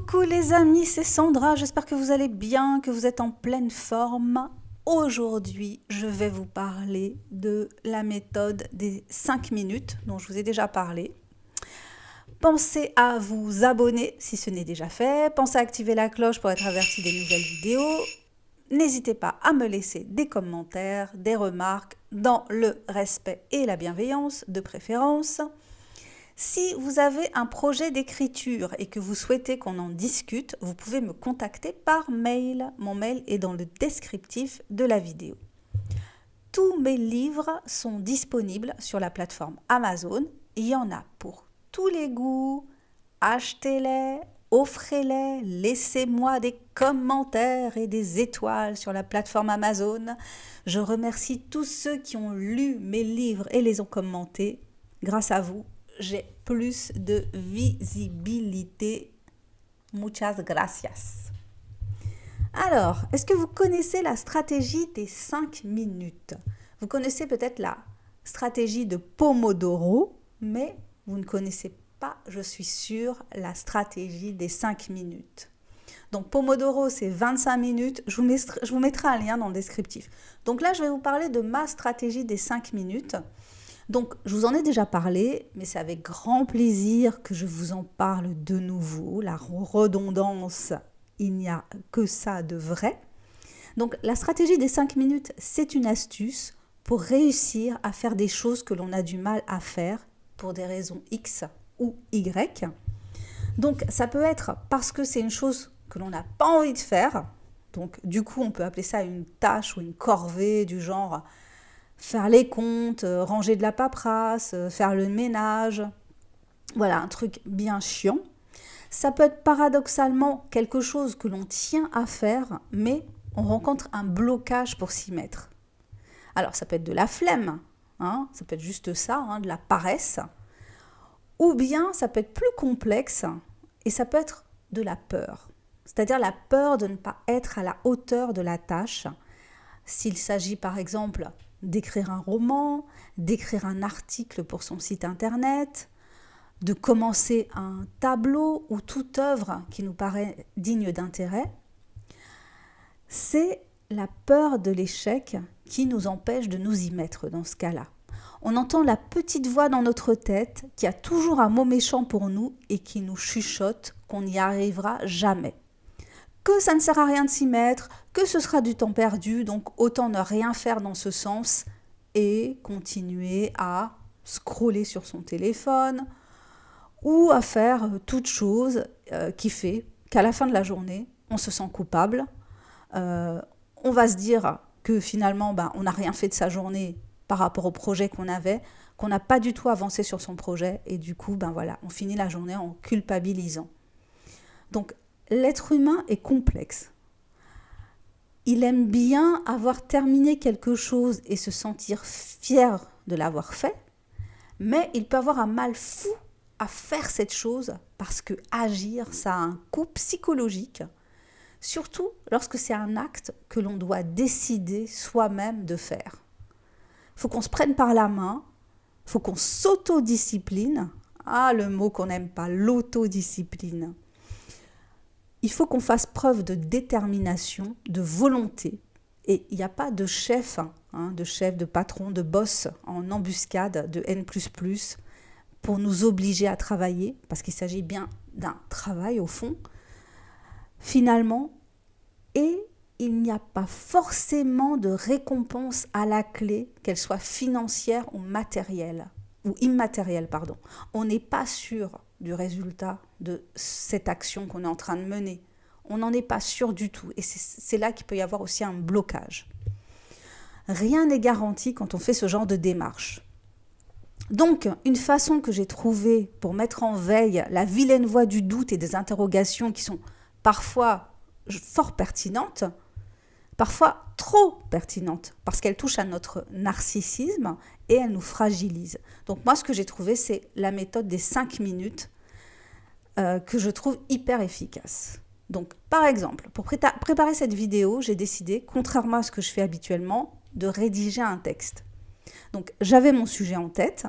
Coucou les amis, c'est Sandra, j'espère que vous allez bien, que vous êtes en pleine forme. Aujourd'hui, je vais vous parler de la méthode des 5 minutes dont je vous ai déjà parlé. Pensez à vous abonner si ce n'est déjà fait, pensez à activer la cloche pour être averti des nouvelles vidéos. N'hésitez pas à me laisser des commentaires, des remarques dans le respect et la bienveillance de préférence. Si vous avez un projet d'écriture et que vous souhaitez qu'on en discute, vous pouvez me contacter par mail. Mon mail est dans le descriptif de la vidéo. Tous mes livres sont disponibles sur la plateforme Amazon. Il y en a pour tous les goûts. Achetez-les, offrez-les, laissez-moi des commentaires et des étoiles sur la plateforme Amazon. Je remercie tous ceux qui ont lu mes livres et les ont commentés. Grâce à vous, j'ai plus de visibilité. Muchas gracias. Alors, est-ce que vous connaissez la stratégie des 5 minutes? Vous connaissez peut-être la stratégie de Pomodoro, mais vous ne connaissez pas, je suis sûre, la stratégie des 5 minutes. Donc Pomodoro, c'est 25 minutes. Je vous mettrai un lien dans le descriptif. Donc là, je vais vous parler de ma stratégie des 5 minutes. Donc, je vous en ai déjà parlé, mais c'est avec grand plaisir que je vous en parle de nouveau. La redondance, il n'y a que ça de vrai. Donc, la stratégie des 5 minutes, c'est une astuce pour réussir à faire des choses que l'on a du mal à faire pour des raisons X ou Y. Donc, ça peut être parce que c'est une chose que l'on n'a pas envie de faire. Donc, du coup, on peut appeler ça une tâche ou une corvée du genre faire les comptes, ranger de la paperasse, faire le ménage. Voilà, un truc bien chiant. Ça peut être paradoxalement quelque chose que l'on tient à faire, mais on rencontre un blocage pour s'y mettre. Alors, ça peut être de la flemme, ça peut être juste ça, de la paresse. Ou bien, ça peut être plus complexe et ça peut être de la peur. C'est-à-dire la peur de ne pas être à la hauteur de la tâche. S'il s'agit par exemple d'écrire un roman, d'écrire un article pour son site internet, de commencer un tableau ou toute œuvre qui nous paraît digne d'intérêt, c'est la peur de l'échec qui nous empêche de nous y mettre dans ce cas-là. On entend la petite voix dans notre tête qui a toujours un mot méchant pour nous et qui nous chuchote qu'on n'y arrivera jamais. Que ça ne sert à rien de s'y mettre, que ce sera du temps perdu, donc autant ne rien faire dans ce sens et continuer à scroller sur son téléphone ou à faire toute chose qui fait qu'à la fin de la journée, on se sent coupable. On va se dire que finalement, on n'a rien fait de sa journée par rapport au projet qu'on avait, qu'on n'a pas du tout avancé sur son projet et du coup, on finit la journée en culpabilisant. Donc, l'être humain est complexe. Il aime bien avoir terminé quelque chose et se sentir fier de l'avoir fait, mais il peut avoir un mal fou à faire cette chose parce que agir, ça a un coût psychologique, surtout lorsque c'est un acte que l'on doit décider soi-même de faire. Il faut qu'on se prenne par la main, il faut qu'on s'autodiscipline. Ah, le mot qu'on n'aime pas, l'autodiscipline. Il faut qu'on fasse preuve de détermination, de volonté. Et il n'y a pas de chef, de patron, de boss en embuscade, de N++, pour nous obliger à travailler, parce qu'il s'agit bien d'un travail au fond, finalement. Et il n'y a pas forcément de récompense à la clé, qu'elle soit financière ou matérielle, ou immatérielle, pardon. On n'est pas sûr du résultat de cette action qu'on est en train de mener. On n'en est pas sûr du tout. Et c'est là qu'il peut y avoir aussi un blocage. Rien n'est garanti quand on fait ce genre de démarche. Donc, une façon que j'ai trouvée pour mettre en veille la vilaine voix du doute et des interrogations qui sont parfois fort pertinentes, parfois trop pertinentes, parce qu'elles touchent à notre narcissisme et elles nous fragilisent. Donc moi, ce que j'ai trouvé, c'est la méthode des 5 minutes que je trouve hyper efficace. Donc, par exemple, pour préparer cette vidéo, j'ai décidé, contrairement à ce que je fais habituellement, de rédiger un texte. Donc, j'avais mon sujet en tête.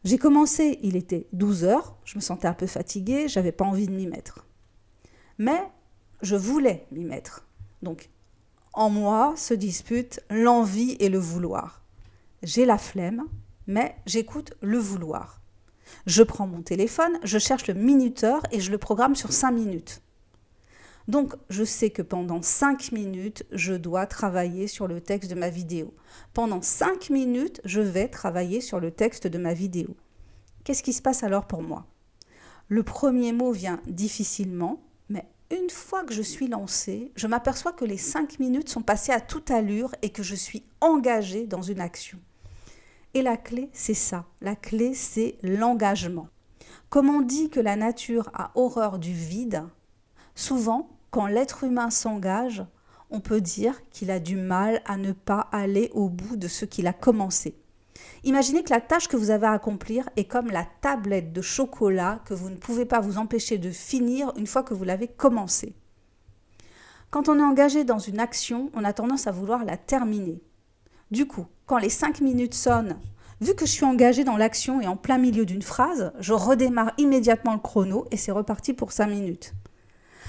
J'ai commencé, il était 12 heures, je me sentais un peu fatiguée, j'avais pas envie de m'y mettre. Mais je voulais m'y mettre. Donc, en moi se disputent l'envie et le vouloir. J'ai la flemme, mais j'écoute le vouloir. Je prends mon téléphone, je cherche le minuteur et je le programme sur 5 minutes. Donc, je sais que pendant 5 minutes, je dois travailler sur le texte de ma vidéo. Pendant 5 minutes, je vais travailler sur le texte de ma vidéo. Qu'est-ce qui se passe alors pour moi? Le premier mot vient difficilement, mais une fois que je suis lancée, je m'aperçois que les 5 minutes sont passées à toute allure et que je suis engagée dans une action. Et la clé, c'est ça. La clé, c'est l'engagement. Comme on dit que la nature a horreur du vide, souvent, quand l'être humain s'engage, on peut dire qu'il a du mal à ne pas aller au bout de ce qu'il a commencé. Imaginez que la tâche que vous avez à accomplir est comme la tablette de chocolat que vous ne pouvez pas vous empêcher de finir une fois que vous l'avez commencée. Quand on est engagé dans une action, on a tendance à vouloir la terminer. Du coup, quand les 5 minutes sonnent, vu que je suis engagée dans l'action et en plein milieu d'une phrase, je redémarre immédiatement le chrono et c'est reparti pour 5 minutes.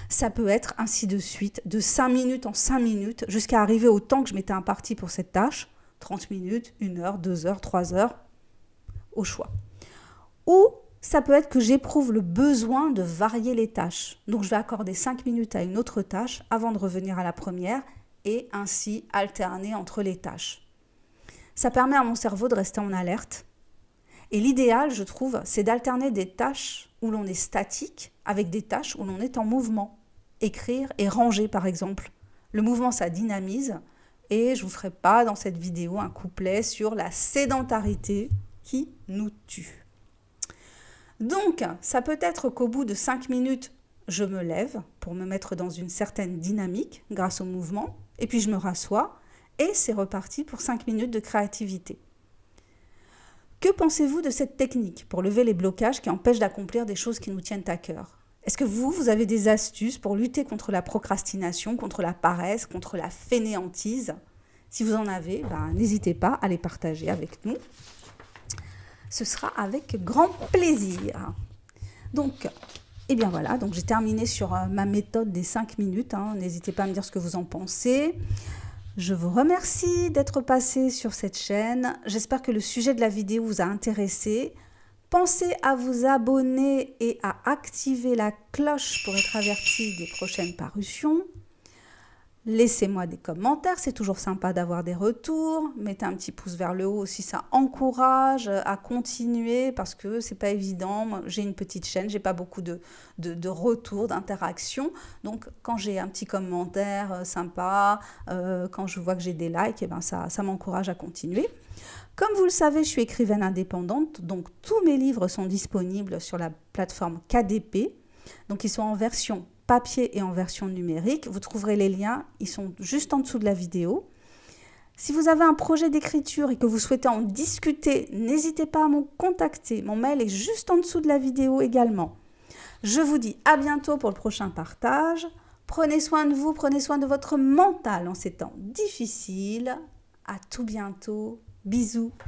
Ça peut être ainsi de suite, de 5 minutes en 5 minutes, jusqu'à arriver au temps que je m'étais imparti pour cette tâche, 30 minutes, 1 heure, 2 heures, 3 heures, au choix. Ou ça peut être que j'éprouve le besoin de varier les tâches. Donc je vais accorder 5 minutes à une autre tâche avant de revenir à la première et ainsi alterner entre les tâches. Ça permet à mon cerveau de rester en alerte. Et l'idéal, je trouve, c'est d'alterner des tâches où l'on est statique avec des tâches où l'on est en mouvement. Écrire et ranger, par exemple. Le mouvement, ça dynamise. Et je ne vous ferai pas dans cette vidéo un couplet sur la sédentarité qui nous tue. Donc, ça peut être qu'au bout de 5 minutes, je me lève pour me mettre dans une certaine dynamique grâce au mouvement. Et puis, je me rassois. Et c'est reparti pour 5 minutes de créativité. Que pensez-vous de cette technique pour lever les blocages qui empêchent d'accomplir des choses qui nous tiennent à cœur? Est-ce que vous avez des astuces pour lutter contre la procrastination, contre la paresse, contre la fainéantise? Si vous en avez, n'hésitez pas à les partager avec nous. Ce sera avec grand plaisir. Donc, voilà, donc j'ai terminé sur ma méthode des 5 minutes. N'hésitez pas à me dire ce que vous en pensez. Je vous remercie d'être passé sur cette chaîne. J'espère que le sujet de la vidéo vous a intéressé. Pensez à vous abonner et à activer la cloche pour être averti des prochaines parutions. Laissez-moi des commentaires, c'est toujours sympa d'avoir des retours. Mettez un petit pouce vers le haut aussi, ça encourage à continuer parce que c'est pas évident. Moi, j'ai une petite chaîne, j'ai pas beaucoup de retours, d'interactions. Donc quand j'ai un petit commentaire sympa, quand je vois que j'ai des likes, ça m'encourage à continuer. Comme vous le savez, je suis écrivaine indépendante, donc tous mes livres sont disponibles sur la plateforme KDP. Donc ils sont en version papier et en version numérique. Vous trouverez les liens, ils sont juste en dessous de la vidéo. Si vous avez un projet d'écriture et que vous souhaitez en discuter, n'hésitez pas à me contacter. Mon mail est juste en dessous de la vidéo également. Je vous dis à bientôt pour le prochain partage. Prenez soin de vous, prenez soin de votre mental en ces temps difficiles. À tout bientôt. Bisous.